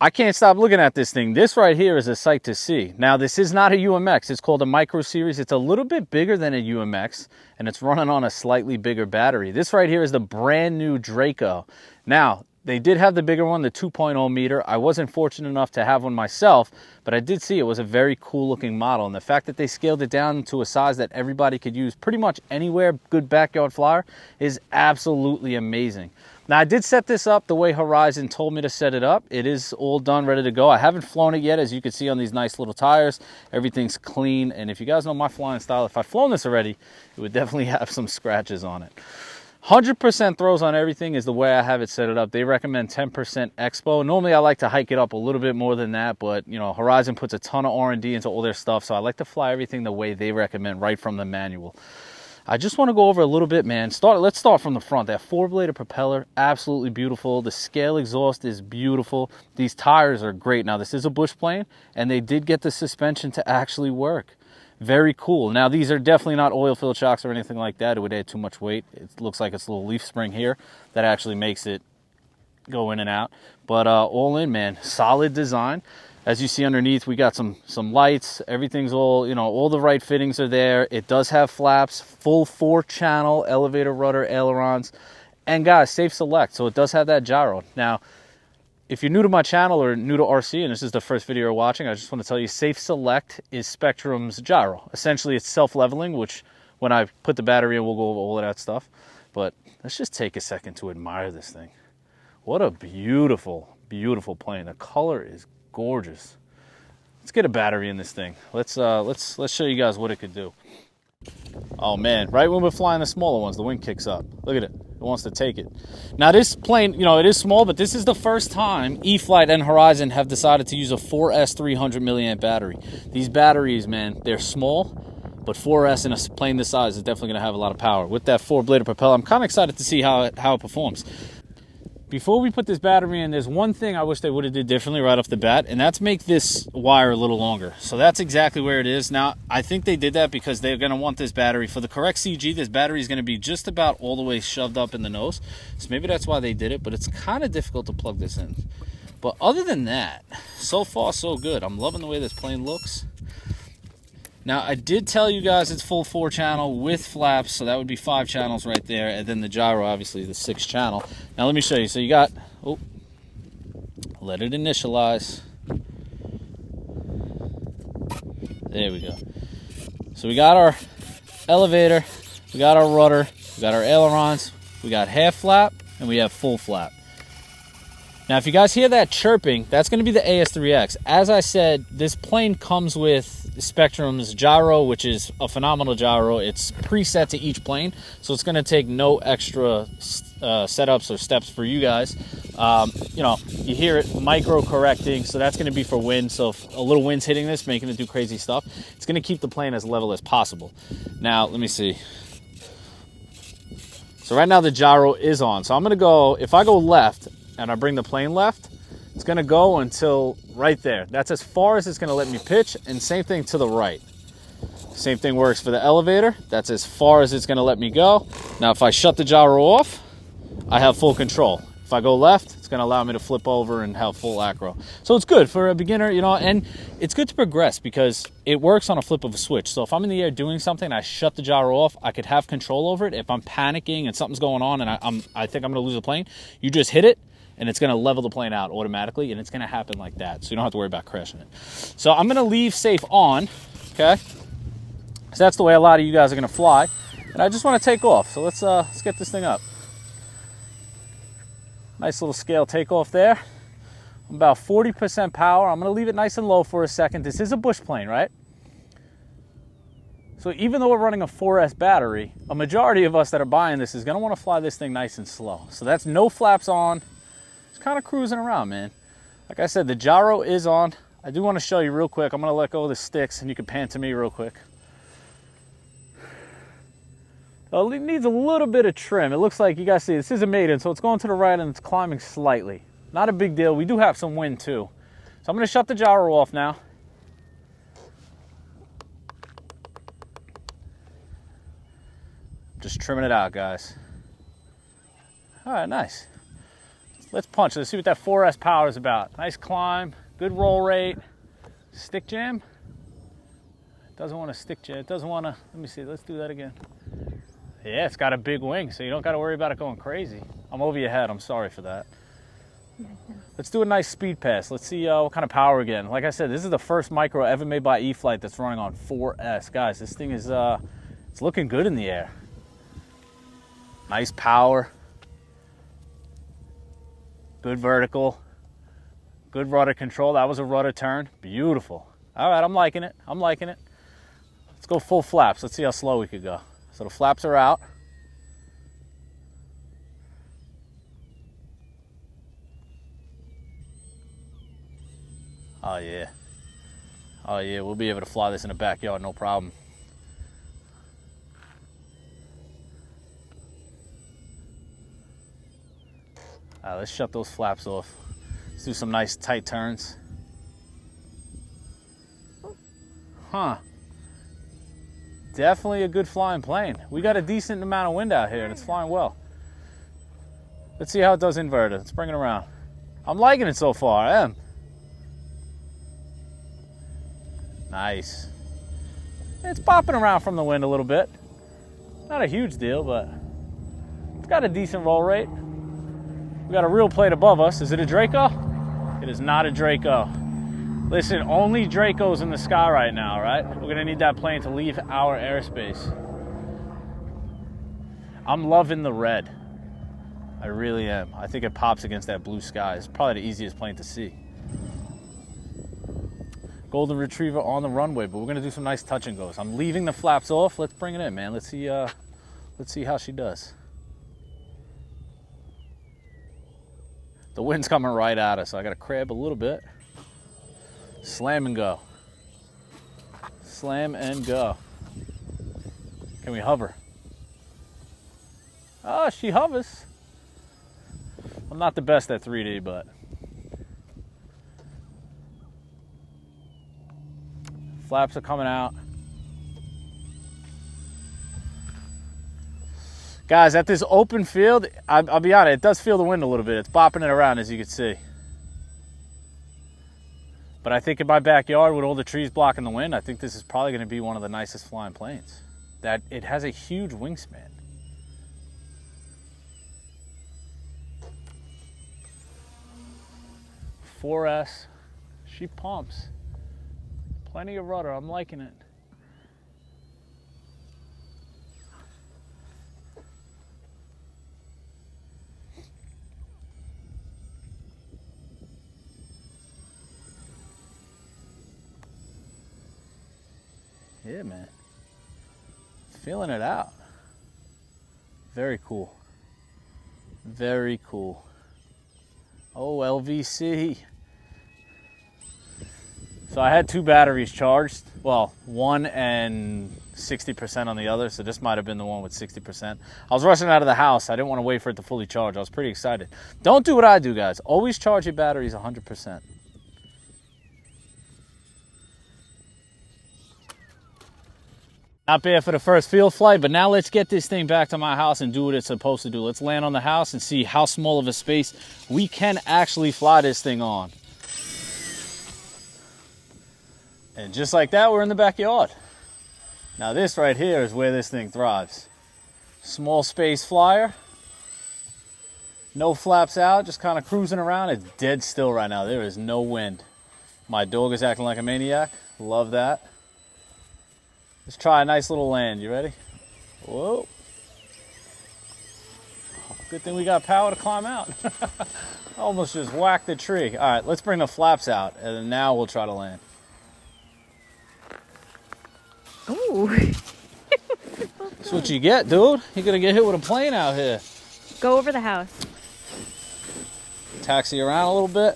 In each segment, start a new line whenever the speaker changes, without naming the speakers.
I can't stop looking at this thing. This right here is a sight to see. Now, this is not a UMX. It's called a Micro Series. It's a little bit bigger than a UMX, and it's running on a slightly bigger battery. This right here is the brand new Draco. Now, they did have the bigger one, the 2.0 meter. I wasn't fortunate enough to have one myself, but I did see it was a very cool looking model. And the fact that they scaled it down to a size that everybody could use pretty much anywhere, good backyard flyer, is absolutely amazing. Now, I did set this up the way Horizon told me to set it up. It is all done, ready to go. I haven't flown it yet, as you can see on these nice little tires. Everything's clean, and if you guys know my flying style, if I've flown this already, it would definitely have some scratches on it. 100% throws on everything is the way I have it set it up. They recommend 10% expo. Normally, I like to hike it up a little bit more than that, but you know, Horizon puts a ton of R&D into all their stuff, so I like to fly everything the way they recommend right from the manual. I just want to go over a little bit, man. Let's start from the front. That four-bladed propeller, absolutely beautiful. The scale exhaust is beautiful. These tires are great. Now, this is a bush plane, and they did get the suspension to actually work. Very cool. Now, these are definitely not oil-filled shocks or anything like that. It would add too much weight. It looks like it's a little leaf spring here that actually makes it go in and out. But all in, man, solid design. As you see underneath, we got some lights. Everything's all, you know, all the right fittings are there. It does have flaps, full 4-channel elevator, rudder, ailerons. And guys, safe select, so it does have that gyro. Now, if you're new to my channel or new to RC, and this is the first video you're watching, I just want to tell you, safe select is Spectrum's gyro. Essentially, it's self-leveling, which when I put the battery in, we'll go over all of that stuff. But let's just take a second to admire this thing. What a beautiful, beautiful plane. The color is gorgeous. Let's get a battery in this thing. Let's show you guys what it could do. Oh man, right when we're flying the smaller ones, the wing kicks up. Look at it. It wants to take it. Now this plane, you know, it is small, but this is the first time E-Flite and Horizon have decided to use a 4S 300 milliamp battery. These batteries, man, they're small, but 4S in a plane this size is definitely going to have a lot of power. With that four-bladed propeller, I'm kind of excited to see how it performs. Before we put this battery in, there's one thing I wish they would have did differently right off the bat, and that's make this wire a little longer. So that's exactly where it is. Now, I think they did that because they're going to want this battery. For the correct CG, this battery is going to be just about all the way shoved up in the nose. So maybe that's why they did it, but it's kind of difficult to plug this in. But other than that, so far so good. I'm loving the way this plane looks. Now, I did tell you guys it's full 4-channel with flaps, so that would be 5 channels right there, and then the gyro, obviously, the 6-channel. Now, let me show you. So you got, oh, let it initialize. There we go. So we got our elevator, we got our rudder, we got our ailerons, we got half flap, and we have full flap. Now, if you guys hear that chirping, that's going to be the AS3X. As I said, this plane comes with Spectrum's gyro, which is a phenomenal gyro. It's preset to each plane, so it's going to take no extra setups or steps for you guys. You know, you hear it micro correcting, so that's going to be for wind. So if a little wind's hitting this, making it do crazy stuff, it's going to keep the plane as level as possible. Now, let me see. So right now the gyro is on. So I'm going to go, if I go left and I bring the plane left, it's going to go until right there. That's as far as it's going to let me pitch, and same thing to the right. Same thing works for the elevator. That's as far as it's going to let me go. Now, if I shut the gyro off, I have full control. If I go left, it's going to allow me to flip over and have full acro. So it's good for a beginner, you know, and it's good to progress because it works on a flip of a switch. So if I'm in the air doing something, I shut the gyro off, I could have control over it. If I'm panicking and something's going on and I think I'm going to lose a plane, you just hit it, and it's going to level the plane out automatically, and it's going to happen like that, so you don't have to worry about crashing it. So I'm going to leave safe on, okay? So that's the way a lot of you guys are going to fly, and I just want to take off. So let's get this thing up. Nice little scale takeoff there. I'm about 40% power. I'm going to leave it nice and low for a second. This is a bush plane, right? So even though we're running a 4S battery, a majority of us that are buying this is going to want to fly this thing nice and slow. So that's no flaps on. Kind of cruising around, man. Like I said, the gyro is on. I do want to show you real quick. I'm going to let go of the sticks and you can pan to me real quick. Well, it needs a little bit of trim. It looks like, you guys see, this is a maiden, so it's going to the right and it's climbing slightly. Not a big deal. We do have some wind too. So I'm going to shut the gyro off now. Just trimming it out, guys. All right, nice. Let's punch. Let's see what that 4S power is about. Nice climb, good roll rate. Stick jam. Doesn't want to stick jam. It doesn't want to. Let me see. Let's do that again. Yeah, it's got a big wing, so you don't got to worry about it going crazy. I'm over your head. I'm sorry for that. Let's do a nice speed pass. Let's see what kind of power again. Like I said, this is the first micro ever made by E-Flite that's running on 4S. Guys, this thing is it's looking good in the air. Nice power. Good vertical. Good rudder control. That was a rudder turn. Beautiful. All right, I'm liking it. I'm liking it. Let's go full flaps. Let's see how slow we could go. So the flaps are out. Oh yeah. Oh yeah, we'll be able to fly this in the backyard, no problem. All right, let's shut those flaps off. Let's do some nice tight turns. Huh. Definitely a good flying plane. We got a decent amount of wind out here and it's flying well. Let's see how it does inverted. Let's bring it around. I'm liking it so far, I am. Nice. It's popping around from the wind a little bit. Not a huge deal, but it's got a decent roll rate. We got a real plate above us. Is it a Draco? It is not a Draco. Listen, only Dracos in the sky right now, right? We're gonna need that plane to leave our airspace. I'm loving the red. I really am. I think it pops against that blue sky. It's probably the easiest plane to see. Golden Retriever on the runway, but we're gonna do some nice touch and goes. I'm leaving the flaps off. Let's bring it in, man. Let's see how she does. The wind's coming right at us, so I gotta crab a little bit. Slam and go. Slam and go. Can we hover? Oh, she hovers. I'm not the best at 3D, but flaps are coming out. Guys, at this open field, I'll be honest, it does feel the wind a little bit. It's bopping it around, as you can see. But I think in my backyard, with all the trees blocking the wind, I think this is probably going to be one of the nicest flying planes. That it has a huge wingspan. .4S, she pumps. Plenty of rudder, I'm liking it. Yeah, man. Feeling it out. Very cool. Very cool. Oh, LVC. So I had 2 batteries charged. Well, one and 60% on the other, so this might have been the one with 60%. I was rushing out of the house. I didn't want to wait for it to fully charge. I was pretty excited. Don't do what I do, guys. Always charge your batteries 100%. Not bad for the first field flight, but now let's get this thing back to my house and do what it's supposed to do. Let's land on the house and see how small of a space we can actually fly this thing on. And just like that, we're in the backyard. Now this right here is where this thing thrives. Small space flyer. No flaps out, just kind of cruising around. It's dead still right now. There is no wind. My dog is acting like a maniac. Love that. Let's try a nice little land. You ready? Whoa. Good thing we got power to climb out. Almost just whacked the tree. All right, let's bring the flaps out, and then now we'll try to land.
Ooh.
That's what you get, dude. You're going to get hit with a plane out here.
Go over the house.
Taxi around a little bit.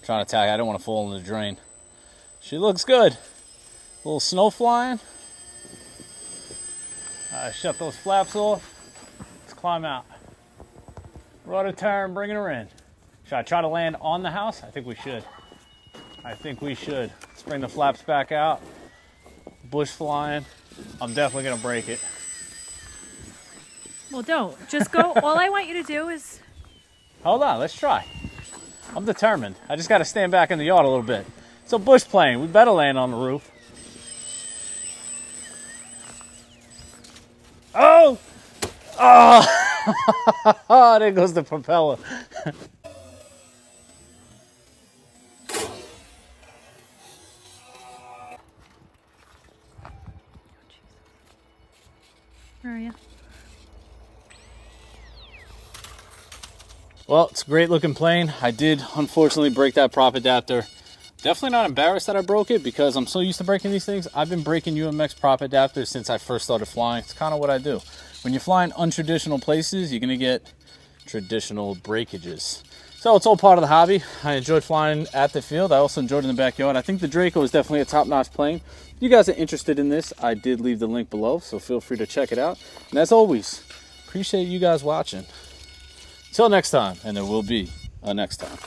Trying to tack. I don't want to fall in the drain. She looks good. A little snow flying. Shut those flaps off. Let's climb out. Rudder turn, bringing her in. Should I try to land on the house? I think we should. I think we should. Let's bring the flaps back out. Bush flying. I'm definitely gonna break it.
Well, don't. Just go. All I want you to do is...
Hold on, let's try. I'm determined. I just got to stand back in the yard a little bit. It's a bush plane. We better land on the roof. Oh! Oh! There goes the propeller.
Where are you?
Well, it's a great looking plane. I did unfortunately break that prop adapter. Definitely not embarrassed that I broke it because I'm so used to breaking these things. I've been breaking UMX prop adapters since I first started flying. It's kind of what I do. When you're flying untraditional places, you're going to get traditional breakages. So it's all part of the hobby. I enjoyed flying at the field. I also enjoyed it in the backyard. I think the Draco is definitely a top-notch plane. If you guys are interested in this, I did leave the link below, so feel free to check it out. And as always, appreciate you guys watching. Till next time, and there will be a next time.